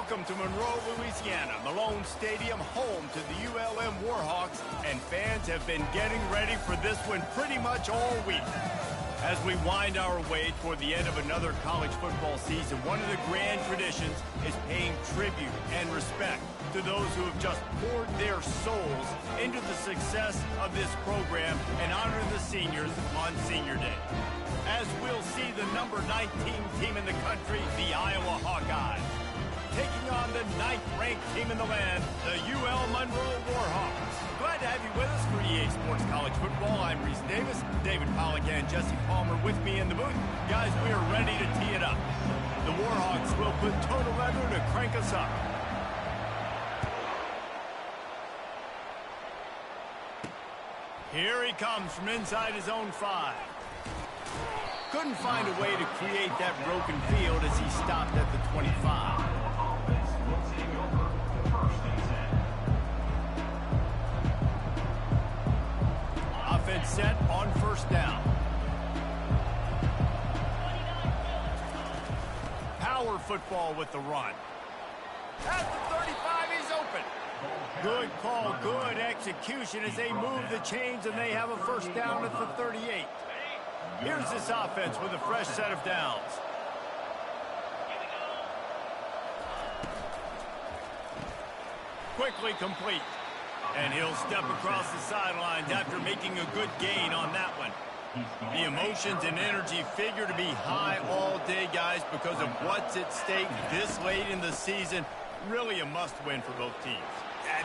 Welcome to Monroe, Louisiana, Malone Stadium, home to the ULM Warhawks, and fans have been getting ready for this one pretty much all week. As we wind our way toward the end of another college football season, one of the grand traditions is paying tribute and respect to those who have just poured their souls into the success of this program and honor the seniors on Senior Day. As we'll see the number 19 team in the country, the Iowa Hawkeyes, taking on the 9th-ranked team in the land, the UL Monroe Warhawks. Glad to have you with us for EA Sports College Football. I'm Reese Davis, David Pollack and Jesse Palmer with me in the booth. Guys, we are ready to tee it up. The Warhawks will put total leather to crank us up. Here he comes from inside his own 5. Couldn't find a way to create that broken field as he stopped at the 25. Offense set on first down. Power football with the run. At the 35, he's open. Good call, good execution as they move the chains and they have a first down at the 38. Here's this offense with a fresh set of downs. Quickly complete. And he'll step across the sidelines after making a good gain on that one. The emotions and energy figure to be high all day, guys, because of what's at stake this late in the season. Really a must-win for both teams.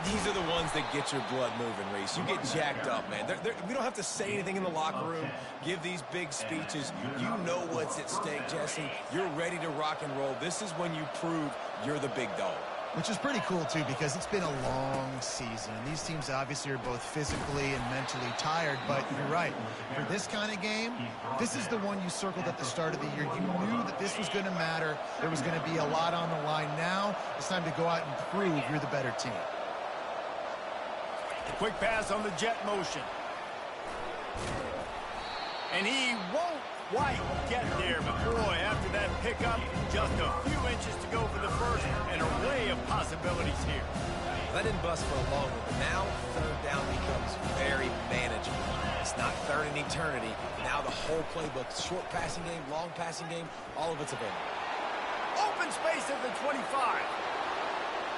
These are the ones that get your blood moving, Reese. You get jacked up, man. We don't have to say anything in the locker room, give these big speeches. You know what's at stake, Jesse. You're ready to rock and roll. This is when you prove you're the big dog. Which is pretty cool, too, because it's been a long season. And these teams obviously are both physically and mentally tired, but you're right. For this kind of game, this is the one you circled at the start of the year. You knew that this was going to matter. There was going to be a lot on the line. Now it's time to go out and prove you're the better team. Quick pass on the jet motion. And he won't quite get there, but boy, after that pickup, just a few inches to go for the first, and array of possibilities here. That didn't bust for long, but now third down becomes very manageable. It's not third in eternity. Now the whole playbook, short passing game, long passing game, all of it's available. Open space at the 25.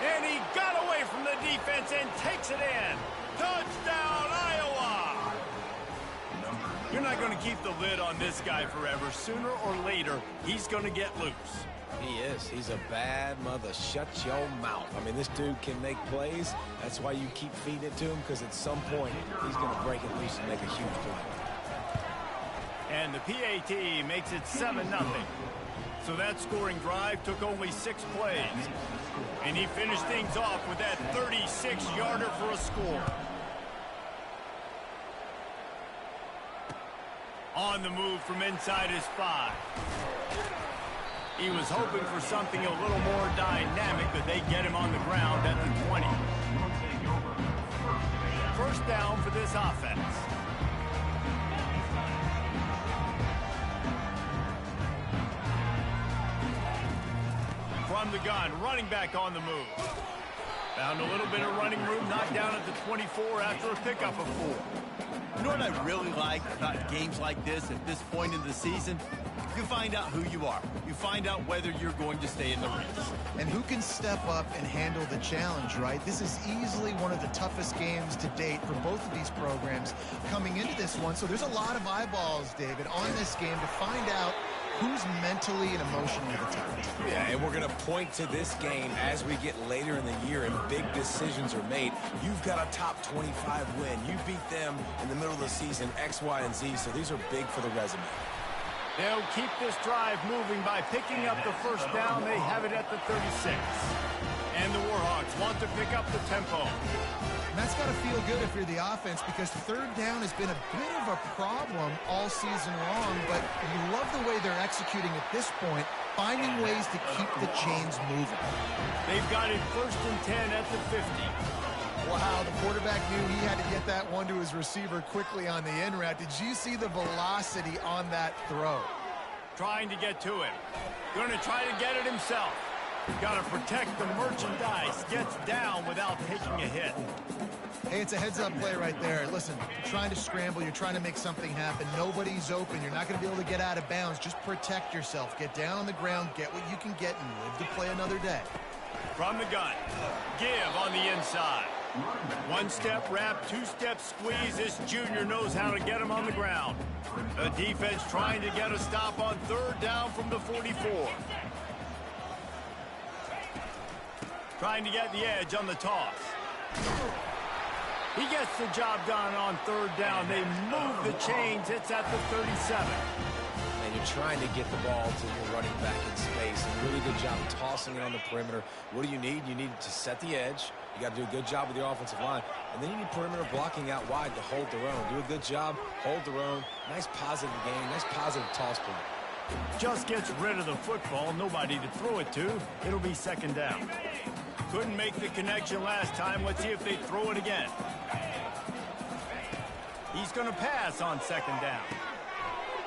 And he got away from the defense and takes it in. Touchdown, Iowa! You're not going to keep the lid on this guy forever. Sooner or later, he's going to get loose. He is. He's a bad mother. Shut your mouth. I mean, this dude can make plays. That's why you keep feeding it to him, because at some point, he's going to break it loose and make a huge play. And the PAT makes it 7-0. So that scoring drive took only 6 plays. And he finished things off with that 36-yarder for a score. On the move from inside his 5. He was hoping for something a little more dynamic, but they get him on the ground at the 20. First down for this offense. From the gun, running back on the move. Found a little bit of running room, knocked down at the 24 after a pickup of 4. You know what I really like about games like this at this point in the season? You find out who you are. You find out whether you're going to stay in the race. And who can step up and handle the challenge, right? This is easily one of the toughest games to date for both of these programs coming into this one. So there's a lot of eyeballs, David, on this game to find out who's mentally and emotionally the toughest. Yeah, and we're going to point to this game as we get later in the year and big decisions are made. You've got a top 25 win. You beat them in the middle of the season, X, Y, and Z, so these are big for the resume. They'll keep this drive moving by picking up the first down. They have it at the 36. And the Warhawks want to pick up the tempo. And that's got to feel good if you're the offense, because third down has been a bit of a problem all season long, but you love the way they're executing at this point, finding ways to keep the chains moving. They've got it first and 10 at the 50. Wow, the quarterback knew he had to get that one to his receiver quickly on the in route. Did you see the velocity on that throw? Trying to get to him. Going to try to get it himself. Got to protect the merchandise. Gets down without taking a hit. Hey, it's a heads-up play right there. Listen, you're trying to scramble. You're trying to make something happen. Nobody's open. You're not going to be able to get out of bounds. Just protect yourself. Get down on the ground. Get what you can get and live to play another day. From the gun. Give on the inside. One-step wrap, two-step squeeze. This junior knows how to get him on the ground. The defense trying to get a stop on third down from the 44. Trying to get the edge on the toss. He gets the job done on third down. They move the chains. It's at the 37. And you're trying to get the ball to your running back in space. And really good job tossing it on the perimeter. What do you need? You need to set the edge. You got to do a good job with your offensive line. And then you need perimeter blocking out wide to hold their own. Do a good job, hold their own. Nice positive game, nice positive toss play. Just gets rid of the football. Nobody to throw it to. It'll be second down. Couldn't make the connection last time. Let's see if they throw it again. He's going to pass on second down.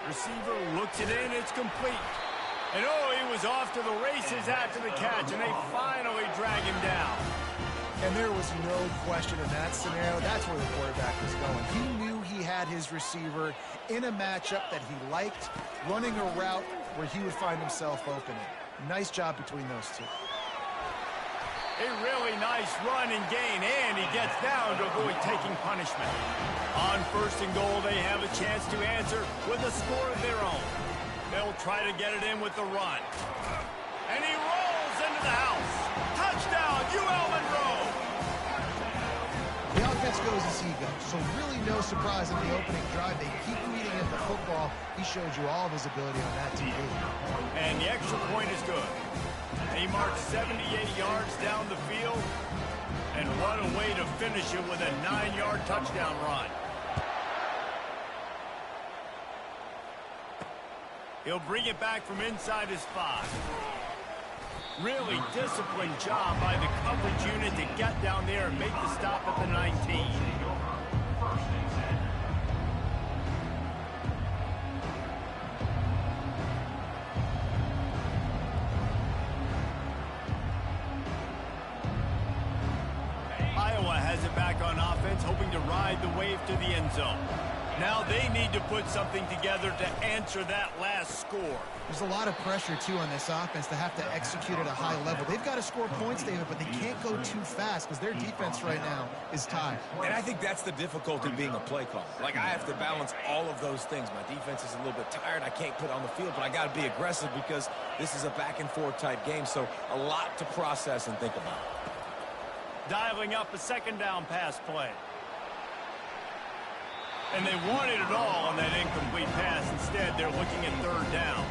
Receiver looks it in. It's complete. And oh, he was off to the races after the catch, and they finally drag him down. And there was no question in that scenario. That's where the quarterback was going. He knew he had his receiver in a matchup that he liked, running a route where he would find himself opening. Nice job between those two. A really nice run and gain, and he gets down to avoid taking punishment. On first and goal, they have a chance to answer with a score of their own. They'll try to get it in with the run. And he rolls into the house. Touchdown, ULM Monroe! The offense goes as he goes, so really no surprise in the opening drive. They keep leading at the football. He showed you all of his ability on that TV. And the extra point is good. He marched 78 yards down the field, and what a way to finish it with a 9-yard touchdown run. He'll bring it back from inside his 5. Really disciplined job by the coverage unit to get down there and make the stop at the 19. Iowa has it back on offense, hoping to ride the wave to the end zone. Now they need to put something together to answer that last score. There's a lot of pressure, too, on this offense to have to execute at a high level. They've got to score points, David, but they can't go too fast because their defense right now is tired. And I think that's the difficulty being a play caller. Like, I have to balance all of those things. My defense is a little bit tired. I can't put it on the field, but I got to be aggressive because this is a back-and-forth type game, so a lot to process and think about. Dialing up a second down pass play. And they wanted it all on that incomplete pass. Instead, they're looking at third down.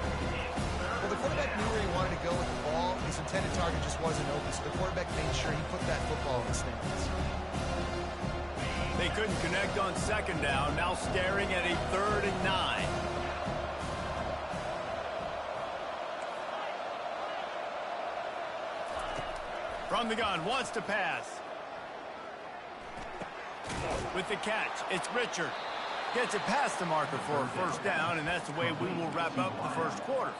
Well, the quarterback knew where he wanted to go with the ball. His intended target just wasn't open, so the quarterback made sure he put that football in the stands. They couldn't connect on second down. Now staring at a 3rd and 9. From the gun, wants to pass. With the catch, it's Richard. Gets it past the marker for a first down, and that's the way we will wrap up the first quarter.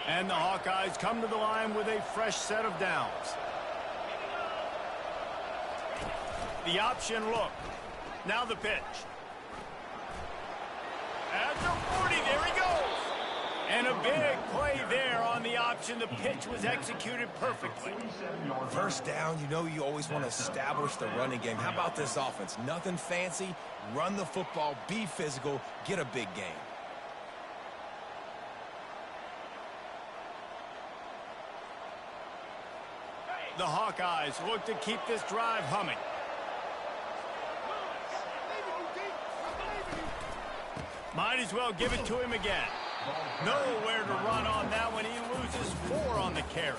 And the Hawkeyes come to the line with a fresh set of downs. The option look. Now the pitch. At the 40, there he goes. And a big play there on the option. The pitch was executed perfectly. First down, you know you always want to establish the running game. How about this offense? Nothing fancy. Run the football, be physical, get a big game. The Hawkeyes look to keep this drive humming. Might as well give it to him again. Nowhere to run on that one. He loses 4 on the carry.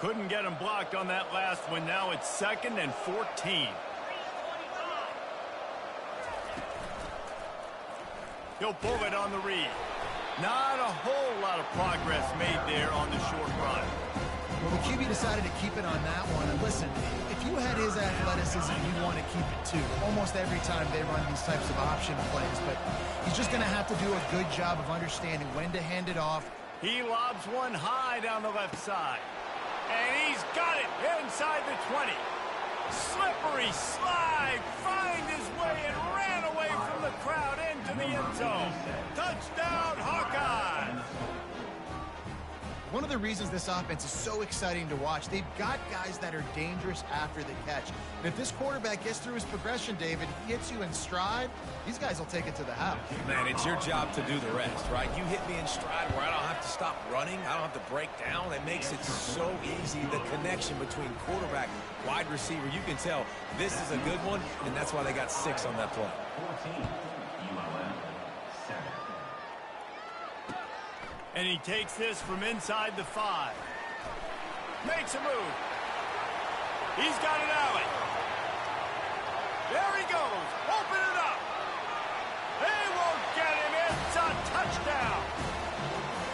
Couldn't get him blocked on that last one. Now it's 2nd and 14. He'll pull it on the read. Not a whole lot of progress made there on the short run. Well, the QB decided to keep it on that one. And listen, if you had his athleticism, you'd want to keep it too. Almost every time they run these types of option plays. But he's just going to have to do a good job of understanding when to hand it off. He lobs one high down the left side. And he's got it inside the 20. Slippery slide, find his way and ran away from the crowd into the end zone. Touchdown, Hawkeyes! One of the reasons this offense is so exciting to watch, they've got guys that are dangerous after the catch. And if this quarterback gets through his progression, David, he hits you in stride, these guys will take it to the house. Man, it's your job to do the rest, right? You hit me in stride where I don't have to stop running. I don't have to break down. It makes it so easy, the connection between quarterback, wide receiver. You can tell this is a good one, and that's why they got 6 on that play. 14, ULM, 7. And he takes this from inside the 5. Makes a move. He's got an alley. There he goes. Open it up. They won't get him. It's a touchdown.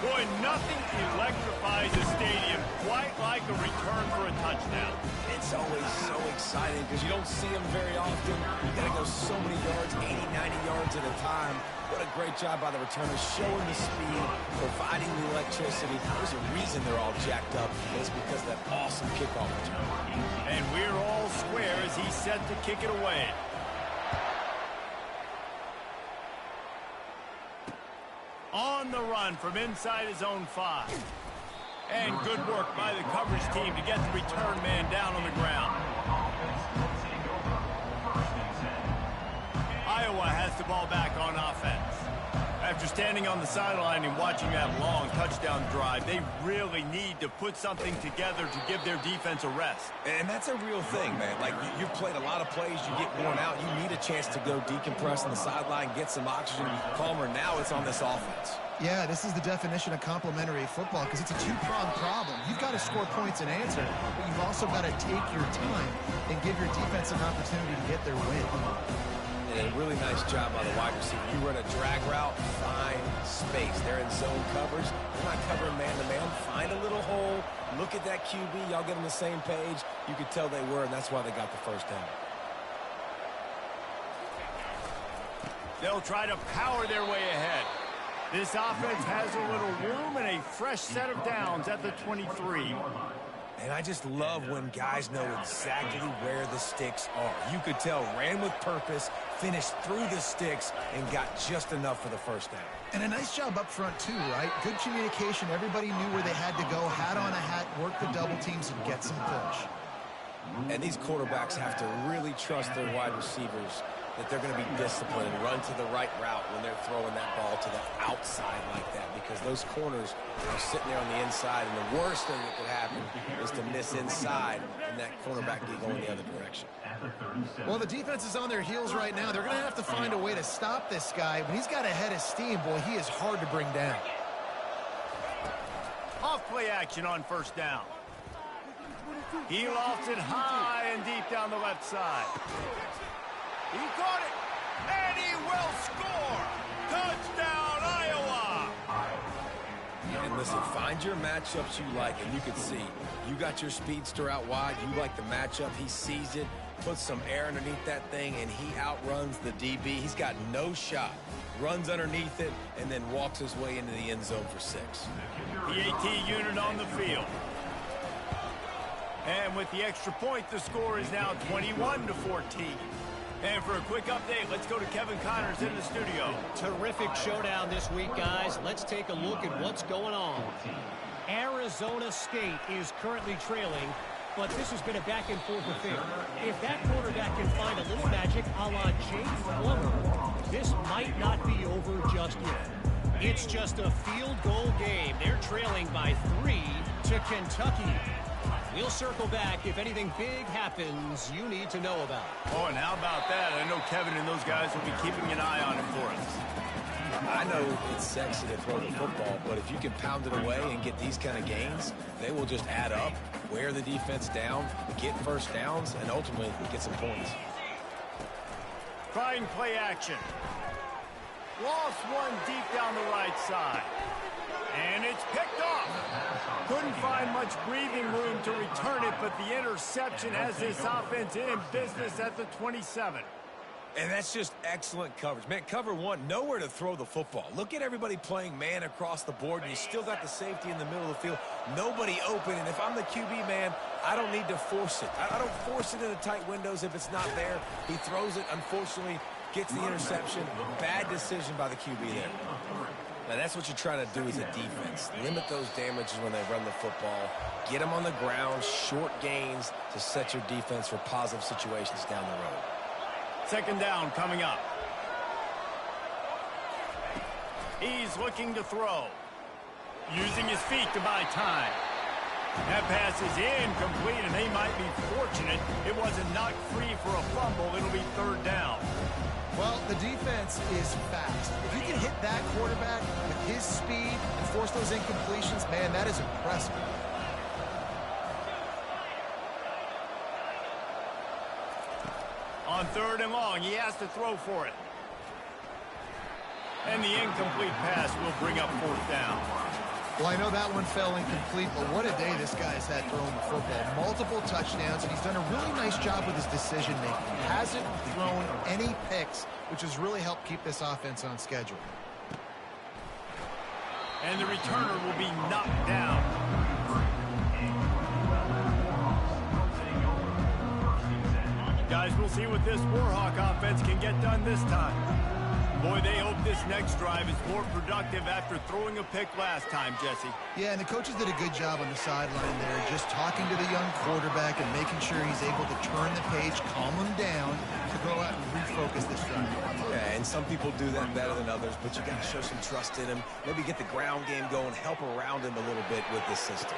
Boy, nothing electrifies a stadium quite like a return for a touchdown. It's always so exciting because you don't see them very often. You got to go so many yards, 80, 90 yards at a time. What a great job by the returners, showing the speed, providing the electricity. There's a reason they're all jacked up. It's because of that awesome kickoff return. And we're all square as he's set to kick it away. On the run from inside his own 5. And good work by the coverage team to get the return man down on the ground. Iowa has the ball back on offense. After standing on the sideline and watching that long touchdown drive, they really need to put something together to give their defense a rest. And that's a real thing, man. Like, you've played a lot of plays, you get worn out. You need a chance to go decompress on the sideline, get some oxygen, calmer. Now it's on this offense. Yeah, this is the definition of complementary football because it's a two-pronged problem. You've got to score points and answer, but you've also got to take your time and give your defense an opportunity to get their win. And a really nice job by the wide receiver. You run a drag route, find space. They're in zone coverage. They're not covering man-to-man. Find a little hole. Look at that QB. Y'all get on the same page. You could tell they were, and that's why they got the first down. They'll try to power their way ahead. This offense has a little room and a fresh set of downs at the 23. And I just love when guys know exactly where the sticks are. You could tell, ran with purpose, finished through the sticks, and got just enough for the first down. And a nice job up front, too, right? Good communication. Everybody knew where they had to go, hat on a hat, work the double teams, and get some push. And these quarterbacks have to really trust their wide receivers that they're going to be disciplined and run to the right route when they're throwing that ball to the outside like that, because those corners are sitting there on the inside, and the worst thing that could happen is to miss inside and that cornerback get going the other direction. Well, the defense is on their heels right now. They're going to have to find a way to stop this guy. When he's got a head of steam, boy, he is hard to bring down. Off play action on first down. He lofts it high and deep down the left side. He caught it, and he will score! Touchdown, Iowa! And listen, find your matchups you like, and you can see you got your speedster out wide. You like the matchup. He sees it, puts some air underneath that thing, and he outruns the DB. He's got no shot. Runs underneath it, and then walks his way into the end zone for 6. The AT unit on the field. And with the extra point, the score is now 21-14. And for a quick update, let's go to Kevin Connors in the studio. Terrific showdown this week, guys. Let's take a look at what's going on. Arizona State is currently trailing, but this has been a back-and-forth affair. If that quarterback can find a little magic a la Jake Plummer, this might not be over just yet. It's just a field goal game. They're trailing by 3 to Kentucky. We'll circle back if anything big happens you need to know about. Oh, and how about that? I know Kevin and those guys will be keeping an eye on him for us. I know it's sexy to throw the football, but if you can pound it away and get these kind of gains, they will just add up, wear the defense down, get first downs, and ultimately get some points. Trying play action. Lost one deep down the right side. And it's picked off. Couldn't find much breathing room to return it, but the interception has this offense in business at the 27. And that's just excellent coverage. Man, cover one, nowhere to throw the football. Look at everybody playing man across the board, and you still got the safety in the middle of the field. Nobody open, and if I'm the QB, man, I don't need to force it. I don't force it into tight windows if it's not there. He throws it, unfortunately, gets the interception. Bad decision by the QB there. Now, that's what you're trying to do as a defense. Limit those damages when they run the football. Get them on the ground, short gains to set your defense for positive situations down the road. Second down coming up. He's looking to throw. Using his feet to buy time. That pass is incomplete, and they might be fortunate it wasn't knocked free for a fumble. It'll be third down. Well, the defense is fast. If you can hit that quarterback with his speed and force those incompletions, man, that is impressive. On third and long, he has to throw for it. And the incomplete pass will bring up fourth down. Well, I know that one fell incomplete, but what a day this guy's had throwing the football. Multiple touchdowns, and he's done a really nice job with his decision-making. He hasn't thrown any picks, which has really helped keep this offense on schedule. And the returner will be knocked down. Guys, we'll see what this Warhawk offense can get done this time. Boy, they hope this next drive is more productive after throwing a pick last time, Jesse. Yeah, and the coaches did a good job on the sideline there, just talking to the young quarterback and making sure he's able to turn the page, calm him down, to go out and refocus this drive. Yeah, and some people do that better than others, but you got to show some trust in him. Maybe get the ground game going, help around him a little bit with this system.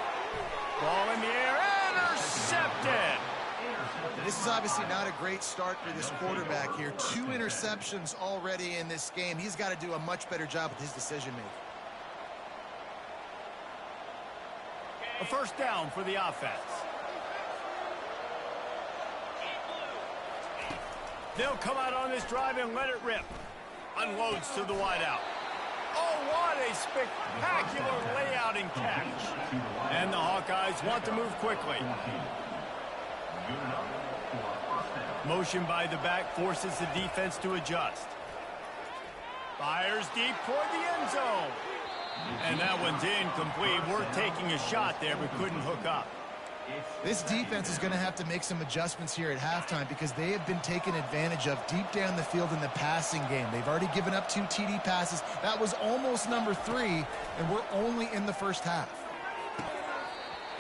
Ball in the air, intercepted! This is obviously not a great start for this quarterback here. 2 interceptions already in this game. He's got to do a much better job with his decision-making. A first down for the offense. They'll come out on this drive and let it rip. Unloads to the wideout. Oh, what a spectacular layout and catch. And the Hawkeyes want to move quickly. Motion by the back forces the defense to adjust. Fires deep toward the end zone. And that one's incomplete. We're taking a shot there, but couldn't hook up. This defense is going to have to make some adjustments here at halftime because they have been taken advantage of deep down the field in the passing game. They've already given up 2 TD passes. That was almost number 3, and we're only in the first half.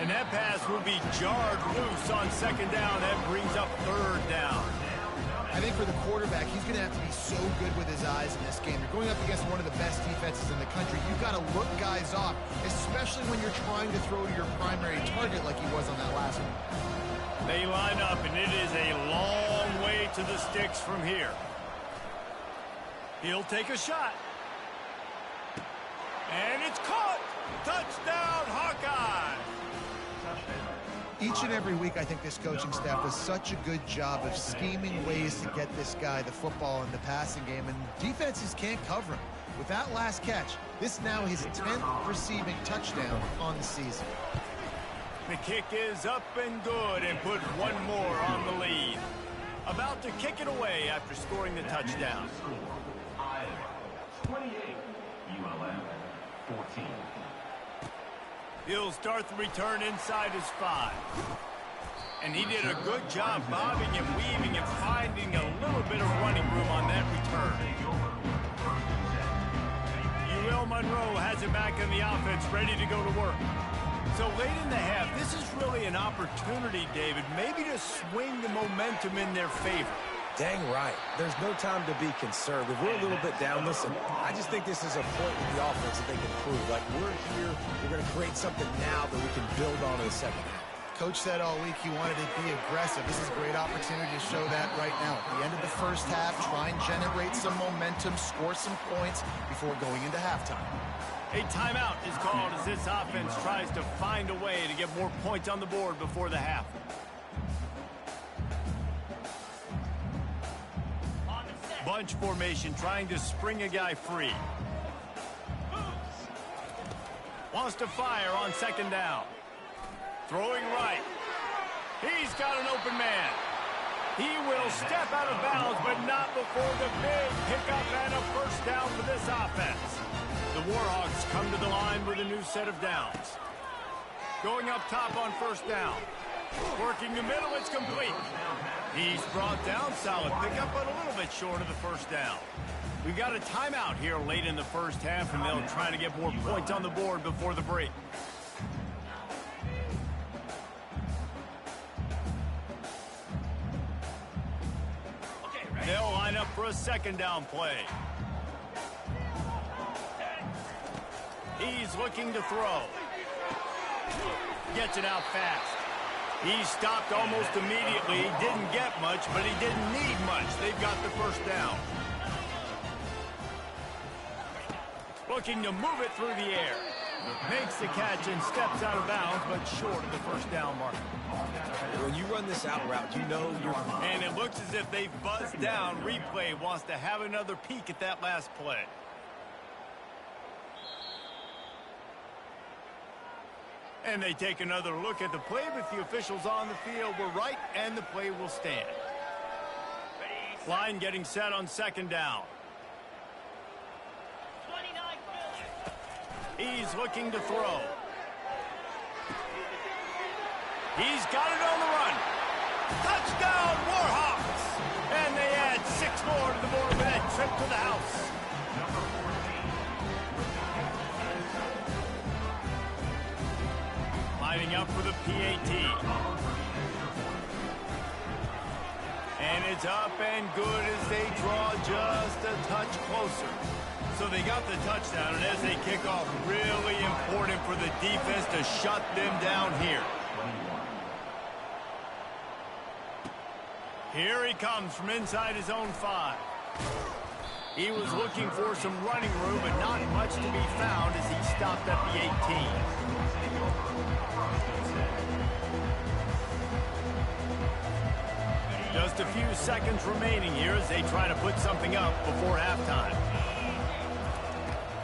And that pass will be jarred loose on second down. That brings up third down. I think for the quarterback, he's going to have to be so good with his eyes in this game. You're going up against one of the best defenses in the country. You've got to look guys off, especially when you're trying to throw to your primary target like he was on that last one. They line up, and it is a long way to the sticks from here. He'll take a shot. And it's caught. Touchdown, Hawkeye. Each and every week, I think this coaching staff does such a good job of scheming ways to get this guy the football in the passing game, and defenses can't cover him. With that last catch, this now his 10th receiving touchdown on the season. The kick is up and good and put one more on the lead. About to kick it away after scoring the touchdown. 28, ULM 14. He'll start the return inside his 5. And he did a good job bobbing and weaving and finding a little bit of running room on that return. UL Monroe has it back in the offense, ready to go to work. So late in the half, this is really an opportunity, David, maybe to swing the momentum in their favor. Dang right. There's no time to be conservative. We're a little bit down. Listen, I just think this is a point with the offense that they can prove. Like, we're here, we're going to create something now that we can build on in the second half. Coach said all week he wanted to be aggressive. This is a great opportunity to show that right now. At the end of the first half, try and generate some momentum, score some points before going into halftime. A timeout is called as this offense tries to find a way to get more points on the board before the half. Bunch formation trying to spring a guy free. Wants to fire on second down. Throwing right. He's got an open man. He will step out of bounds, but not before the big pickup and a first down for this offense. The Warhawks come to the line with a new set of downs. Going up top on first down. Working the middle, it's complete. He's brought down, solid pickup, but a little bit short of the first down. We've got a timeout here late in the first half, and they'll try to get more points on the board before the break. They'll line up for a second down play. He's looking to throw. Gets it out fast. He stopped almost immediately. He didn't get much, but he didn't need much. They've got the first down. Looking to move it through the air. Makes the catch and steps out of bounds, but short of the first down mark. When you run this out route, you know you're... And it looks as if they've buzzed down. Replay wants to have another peek at that last play. And they take another look at the play, but the officials on the field were right, and the play will stand. Line getting set on second down. He's looking to throw. He's got it on the run. Touchdown, Warhawks! And they add 6 more to the board with that trip to the house. Lining up for the PAT. And it's up and good as they draw just a touch closer. So they got the touchdown, and as they kick off, really important for the defense to shut them down here. Here he comes from inside his own 5. He was looking for some running room, but not much to be found as he stopped at the 18. Just a few seconds remaining here as they try to put something up before halftime.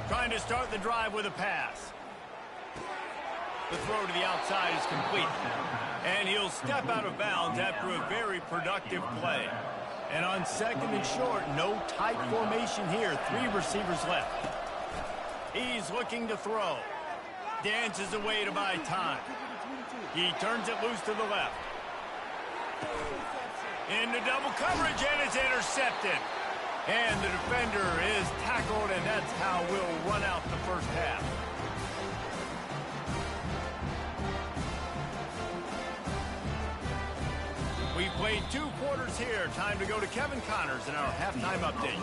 Trying to start the drive with a pass. The throw to the outside is complete. And he'll step out of bounds after a very productive play. And on second and short, no tight formation here. 3 receivers left. He's looking to throw. Dances away to buy time. He turns it loose to the left. Into double coverage, and it's intercepted. And the defender is tackled, and that's how we'll run out the first half. We played 2 quarters here. Time to go to Kevin Connors in our halftime update.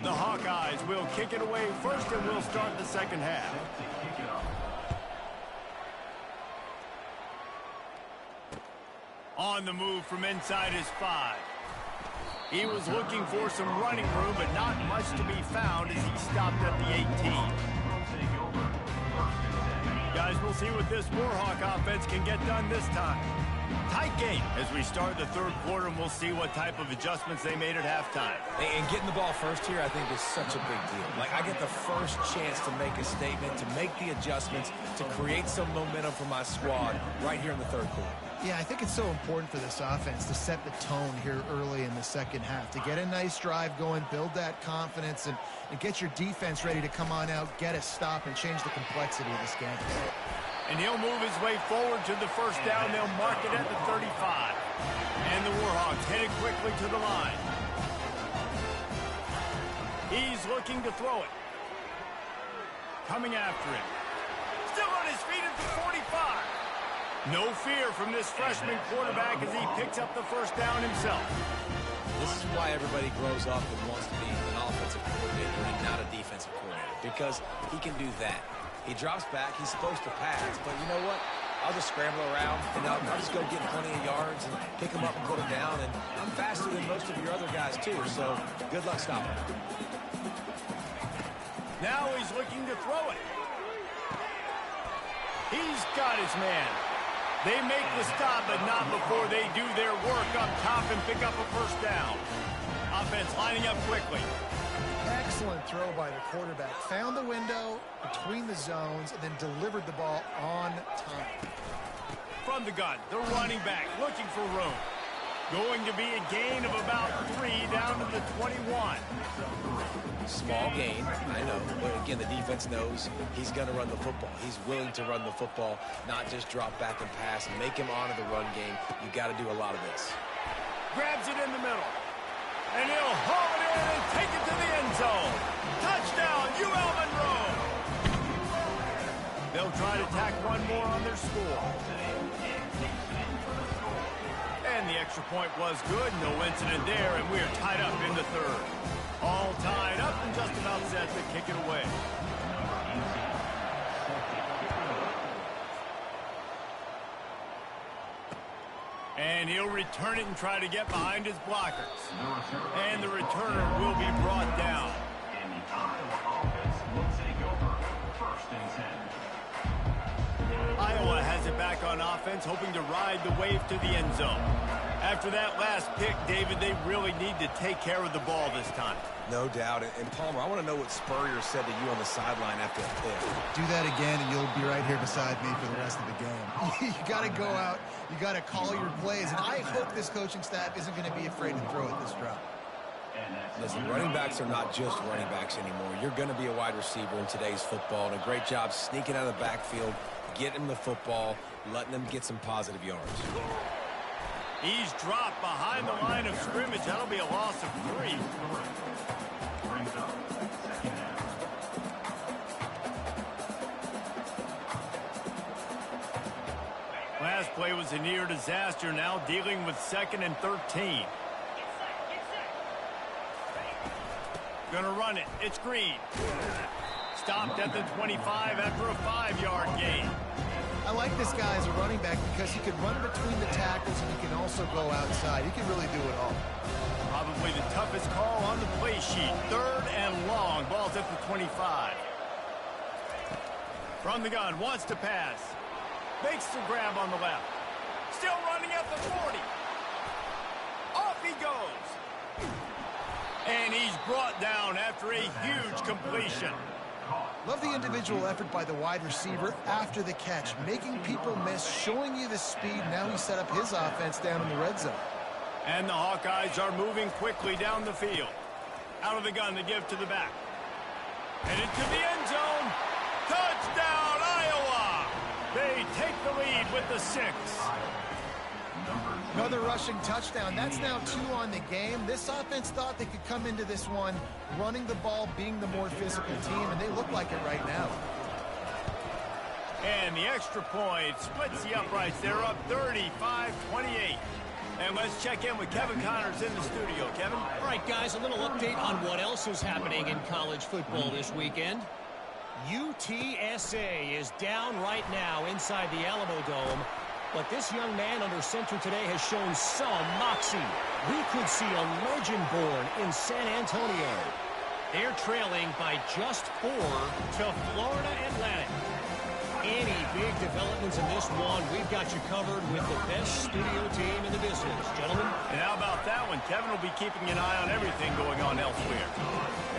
The Hawkeyes will kick it away first, and we'll start the second half. On the move from inside his 5. He was looking for some running room, but not much to be found as he stopped at the 18. Guys, we'll see what this Warhawk offense can get done this time. Tight game as we start the third quarter, and we'll see what type of adjustments they made at halftime. And getting the ball first here, I think, is such a big deal. Like, I get the first chance to make a statement, to make the adjustments, to create some momentum for my squad right here in the third quarter. Yeah, I think it's so important for this offense to set the tone here early in the second half, to get a nice drive going, build that confidence, and get your defense ready to come on out, get a stop, and change the complexity of this game. And he'll move his way forward to the first down. They'll mark it at the 35. And the Warhawks headed quickly to the line. He's looking to throw it. Coming after him. Still on his feet at the 45. No fear from this freshman quarterback as he picks up the first down himself. This is why everybody grows up and wants to be an offensive offensive coordinator and not a defensive coordinator because he can do that. He drops back. He's supposed to pass, but you know what? I'll just scramble around, and I'll just go get plenty of yards and pick him up and put him down. And I'm faster than most of your other guys, too, so good luck stopping him. Now he's looking to throw it. He's got his man. They make the stop, but not before they do their work up top and pick up a first down. Offense lining up quickly. Excellent throw by the quarterback. Found the window between the zones and then delivered the ball on time. From the gun, the running back looking for room. Going to be a gain of about 3 down to the 21. Small gain, I know. But again, the defense knows he's going to run the football. He's willing to run the football, not just drop back and pass and make him honor the run game. You got to do a lot of this. Grabs it in the middle. And he'll haul it in and take it to the end zone. Touchdown, UL Monroe. They'll try to tack one more on their score. And the extra point was good. No incident there, and we're tied up in the third. All tied up and just about set to kick it away. And he'll return it and try to get behind his blockers. And the returner will be brought down. And the Iowa offense will take over. 1st and 10. Iowa has it back on offense, hoping to ride the wave to the end zone. After that last pick, David, they really need to take care of the ball this time. No doubt. And Palmer, I want to know what Spurrier said to you on the sideline after the pick. Do that again, and you'll be right here beside me for the rest of the game. You got to go out. You got to call your plays. And I hope this coaching staff isn't going to be afraid to throw at this drop. Listen, running backs are not just running backs anymore. You're going to be a wide receiver in today's football. And a great job sneaking out of the backfield, getting him the football, letting them get some positive yards. He's dropped behind the line of scrimmage. That'll be a loss of 3. Last play was a near disaster. Now dealing with 2nd and 13. Gonna run it. It's Green. Stopped at the 25 after a 5-yard gain. I like this guy as a running back because he can run between the tackles and he can also go outside. He can really do it all. Probably the toughest call on the play sheet. 3rd and long. Ball's at the 25. From the gun. Wants to pass. Makes the grab on the left. Still running at the 40. Off he goes. And he's brought down after a huge completion. Love the individual effort by the wide receiver after the catch, making people miss, showing you the speed. Now he set up his offense down in the red zone. And the Hawkeyes are moving quickly down the field. Out of the gun to give to the back. Headed to the end zone. Touchdown, Iowa! They take the lead with the 6. Another rushing touchdown. That's now 2 on the game. This offense thought they could come into this one running the ball, being the more physical team, and they look like it right now. And the extra point splits the uprights. They're up 35-28. And let's check in with Kevin Connors in the studio. Kevin? All right, guys, a little update on what else is happening in college football this weekend. UTSA is down right now inside the Alamo Dome. But this young man under center today has shown some moxie. We could see a legend born in San Antonio. They're trailing by just 4 to Florida Atlantic. Any big developments in this one, we've got you covered with the best studio team in the business. Gentlemen? And how about that one? Kevin will be keeping an eye on everything going on elsewhere.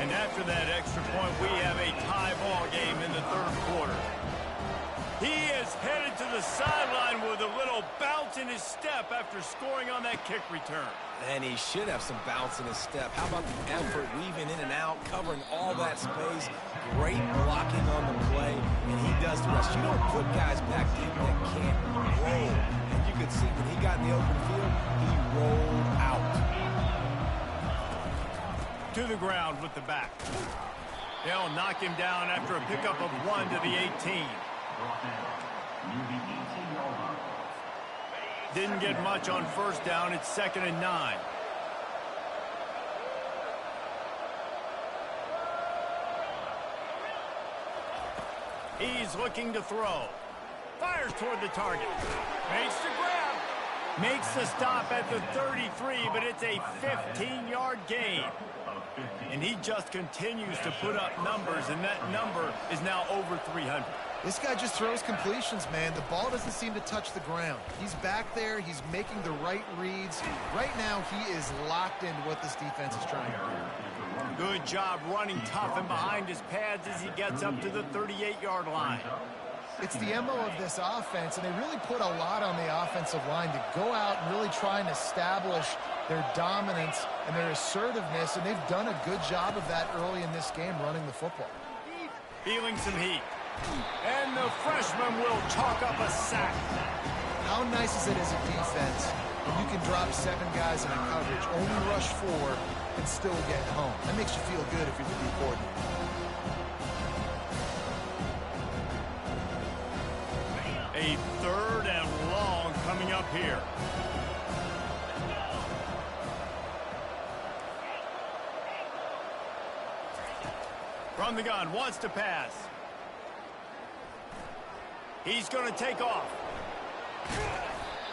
And after that extra point, we have a tie ball game in the 3rd quarter. He is headed to the sideline with a little bounce in his step after scoring on that kick return. And he should have some bounce in his step. How about the effort, weaving in and out, covering all that space. Great blocking on the play, and he does the rest. You don't put guys back deep that can't roll. And you could see when he got in the open field, he rolled out. To the ground with the back. They'll knock him down after a pickup of 1 to the 18. Didn't get much on 1st down. It's 2nd and 9. He's looking to throw. Fires toward the target. Makes the grab. Makes the stop at the 33, but it's a 15-yard gain. And he just continues to put up numbers, and that number is now over 300. This guy just throws completions, man. The ball doesn't seem to touch the ground. He's back there. He's making the right reads. Right now, he is locked into what this defense is trying to do. Good job running tough and behind his pads as he gets up to the 38-yard line. It's the MO of this offense, and they really put a lot on the offensive line to go out and really try and establish their dominance and their assertiveness, and they've done a good job of that early in this game running the football. Feeling some heat. And the freshman will chalk up a sack. How nice is it as a defense when you can drop 7 guys in a coverage, only rush 4, and still get home? That makes you feel good if you're the D coordinator. A 3rd and long coming up here. From the gun, wants to pass. He's going to take off.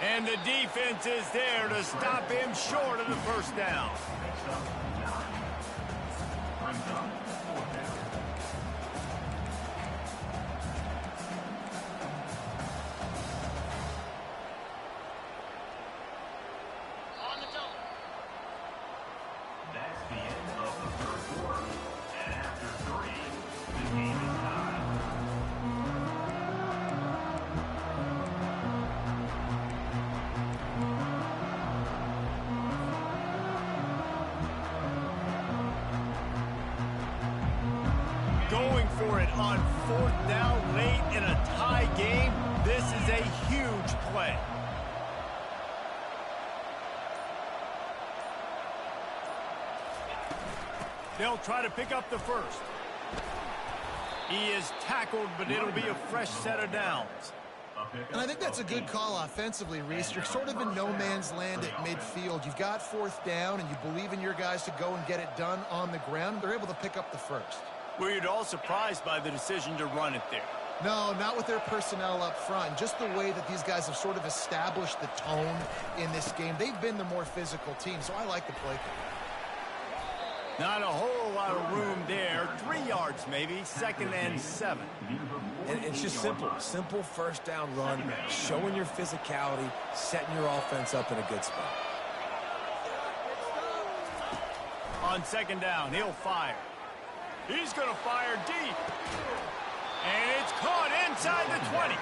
And the defense is there to stop him short of the first down. That's the end of the third quarter. And after 3, the game is tied. Going for it on 4th down late in a tie game. This is a huge play. They'll try to pick up the first. He is tackled, but it'll be a fresh set of downs. And I think that's a good call offensively, Reese. You're sort of in no man's land at midfield. You've got 4th down, and you believe in your guys to go and get it done on the ground. They're able to pick up the first. Were you at all surprised by the decision to run it there? No, not with their personnel up front. Just the way that these guys have sort of established the tone in this game. They've been the more physical team, so I like the play call. Not a whole lot of room there. 3 yards maybe, 2nd and 7. And it's just simple. Simple first down run, showing your physicality, setting your offense up in a good spot. On 2nd down, he'll fire. He's going to fire deep. And it's caught inside the 20.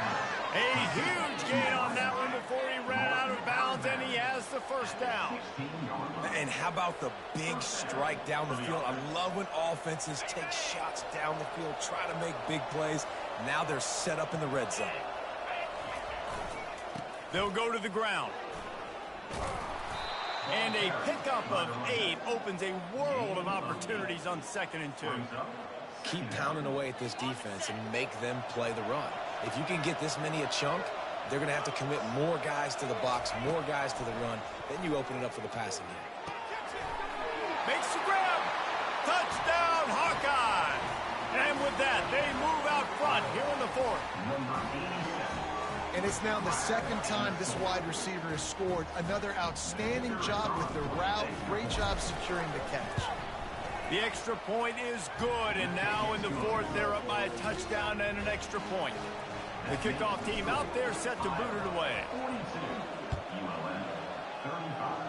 A huge gain on that one before he ran out of bounds, and he has the first down. And how about the big strike down the field? I love when offenses take shots down the field, try to make big plays. Now they're set up in the red zone. They'll go to the ground. And a pickup of 8 opens a world of opportunities on 2nd and 2. Keep pounding away at this defense and make them play the run. If you can get this many a chunk, they're going to have to commit more guys to the box, more guys to the run. Then you open it up for the passing game. Makes the grab. Touchdown, Hawkeye. And with that, they move out front here in the 4th. And it's now the 2nd time this wide receiver has scored. Another outstanding job with the route. Great job securing the catch. The extra point is good, and now in the 4th, they're up by a touchdown and an extra point. The kickoff team out there set to boot it away. 42, ULM, 35.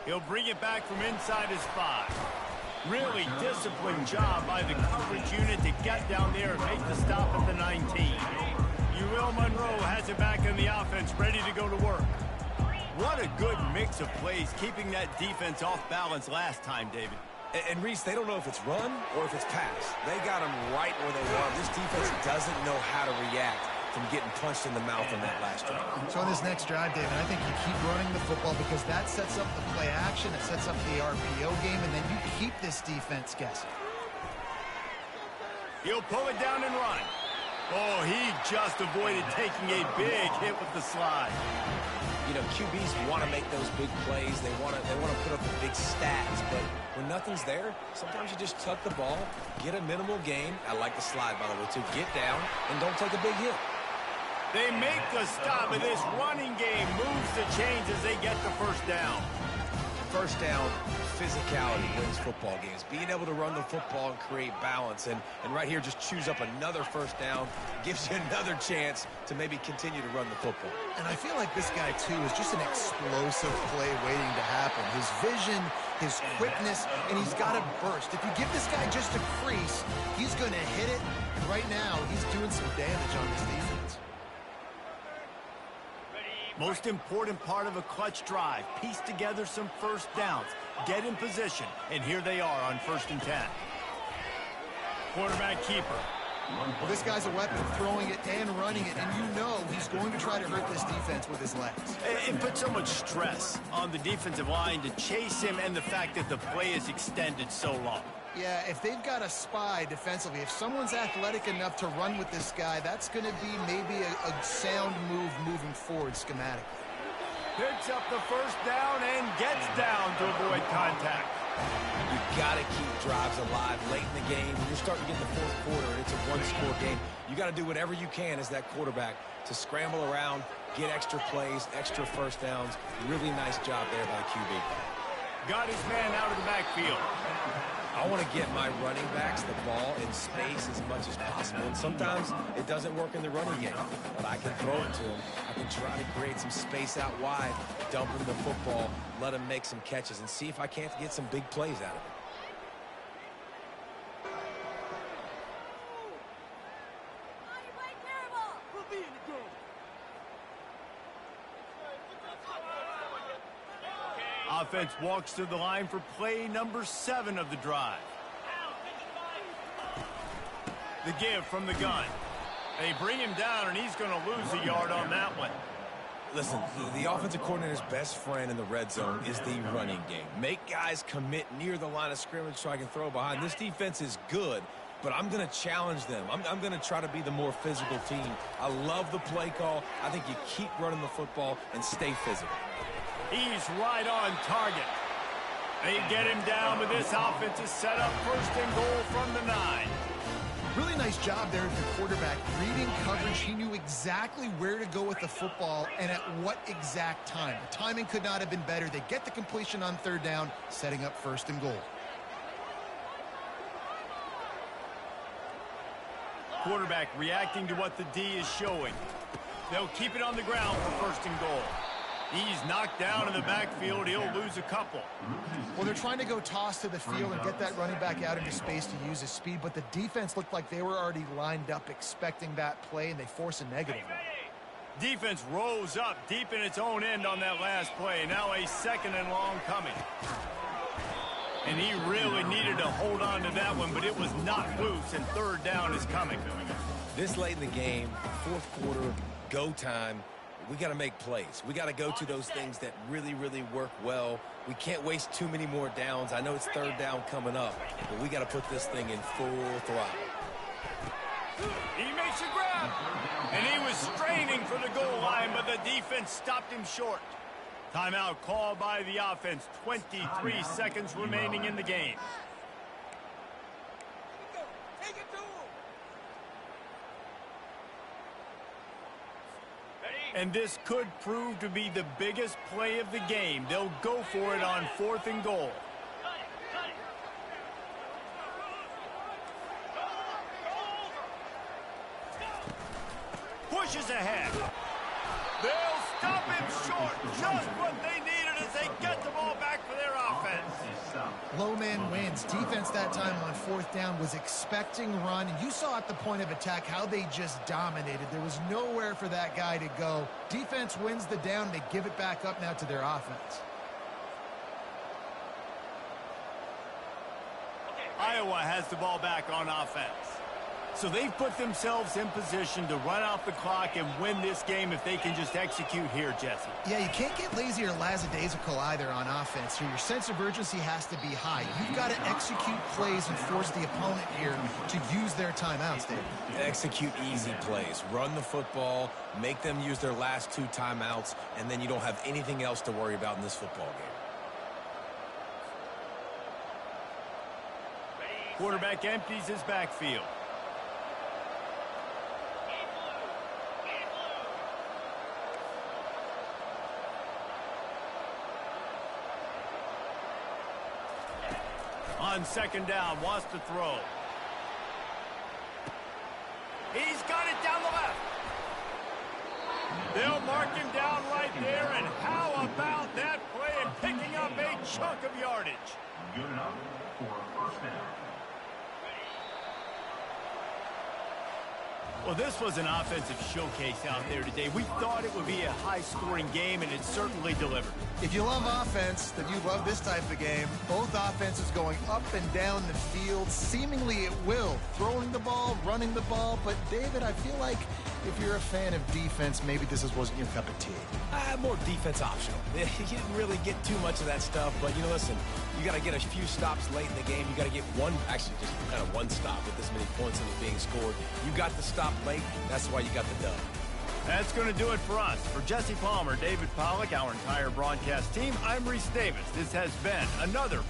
He'll bring it back from inside his 5. Really disciplined job by the coverage unit to get down there and make the stop at the 19. UL Monroe has it back in the offense, ready to go to work. What a good mix of plays, keeping that defense off balance last time, David. And Reese, they don't know if it's run or if it's pass. They got them right where they want. This defense doesn't know how to react from getting punched in the mouth on that last drive. So on this next drive, David, I think you keep running the football because that sets up the play action, it sets up the RPO game, and then you keep this defense guessing. He'll pull it down and run. Oh, he just avoided taking a big hit with the slide. You know, QBs want to make those big plays. They want to put up the big stats, but when when nothing's there, sometimes you just tuck the ball, get a minimal gain. I like the slide, by the way, too. Get down and don't take a big hit. They make the stop, and this running game moves the chains as they get the first down. First down, physicality wins football games. Being able to run the football and create balance. And right here, just choose up another first down. Gives you another chance to maybe continue to run the football. And I feel like this guy, too, is just an explosive play waiting to happen. His vision, his quickness, and he's got a burst. If you give this guy just a crease, he's going to hit it. And right now, he's doing some damage on this defense. Most important part of a clutch drive, piece together some first downs, get in position, and here they are on 1st and 10. Quarterback keeper. Well, this guy's a weapon, throwing it and running it, and you know he's going to try to hurt this defense with his legs. It puts so much stress on the defensive line to chase him and the fact that the play is extended so long. Yeah, if they've got a spy defensively, if someone's athletic enough to run with this guy, that's going to be maybe a sound move moving forward schematically. Picks up the first down and gets down to avoid contact. You got to keep drives alive late in the game. When you're starting to get in the fourth quarter and it's a one-score game, you got to do whatever you can as that quarterback to scramble around, get extra plays, extra first downs. Really nice job there by QB. Got his man out of the backfield. I want to get my running backs the ball in space as much as possible. And sometimes it doesn't work in the running game, but I can throw it to him. I can try to create some space out wide, dump him the football, let him make some catches, and see if I can't get some big plays out of it. Offense walks to the line for play number 7 of the drive. The give from the gun. They bring him down, and he's going to lose a yard on that one. Listen, the offensive coordinator's best friend in the red zone is the running game. Make guys commit near the line of scrimmage so I can throw behind. This defense is good, but I'm going to challenge them. I'm going to try to be the more physical team. I love the play call. I think you keep running the football and stay physical. He's right on target. They get him down, but this offense is set up 1st and goal from the 9. Really nice job there at the quarterback. Reading coverage, he knew exactly where to go with the football and at what exact time. The timing could not have been better. They get the completion on 3rd down, setting up 1st and goal. Quarterback reacting to what the D is showing. They'll keep it on the ground for 1st and goal. He's knocked down in the backfield. He'll lose a couple. Well, they're trying to go toss to the field and get that running back out into space to use his speed, but the defense looked like they were already lined up expecting that play, and they force a negative one. Defense rose up deep in its own end on that last play. Now a 2nd and long coming. And he really needed to hold on to that one, but it was not loose, and 3rd down is coming. This late in the game, 4th quarter, go time. We got to make plays. We got to go to those things that really, really work well. We can't waste too many more downs. I know it's 3rd down coming up, but we got to put this thing in full throttle. He makes a grab, and he was straining for the goal line, but the defense stopped him short. Timeout called by the offense. 23 seconds remaining in the game. And this could prove to be the biggest play of the game. They'll go for it on 4th and goal. Pushes ahead. They'll stop him short. Just what they needed as they get the ball back for their offense. Low man wins. Defense that time on 4th down was expecting run. You saw at the point of attack how they just dominated. There was nowhere for that guy to go. Defense wins the down. They give it back up now to their offense. Iowa has the ball back on offense. So they've put themselves in position to run out the clock and win this game if they can just execute here, Jesse. Yeah, you can't get lazy or lackadaisical either on offense here. Your sense of urgency has to be high. You've got to execute plays and force the opponent here to use their timeouts, David. Execute easy plays. Run the football, make them use their last 2 timeouts, and then you don't have anything else to worry about in this football game. Quarterback empties his backfield. On second down, wants to throw. He's got it down the left. They'll mark him down right there, and how about that play and picking up a chunk of yardage? Good enough for a first down. Well, this was an offensive showcase out there today. We thought it would be a high-scoring game, and it certainly delivered. If you love offense, then you love this type of game. Both offenses going up and down the field, seemingly at will. Throwing the ball, running the ball. But, David, I feel like if you're a fan of defense, maybe this wasn't your cup of tea. More defense optional. You didn't really get too much of that stuff, but, listen, you got to get a few stops late in the game. You got to get just kind of one stop with this many points that was being scored. You got the stop late. That's why you got the dub. That's going to do it for us. For Jesse Palmer, David Pollack, our entire broadcast team, I'm Reese Davis. This has been another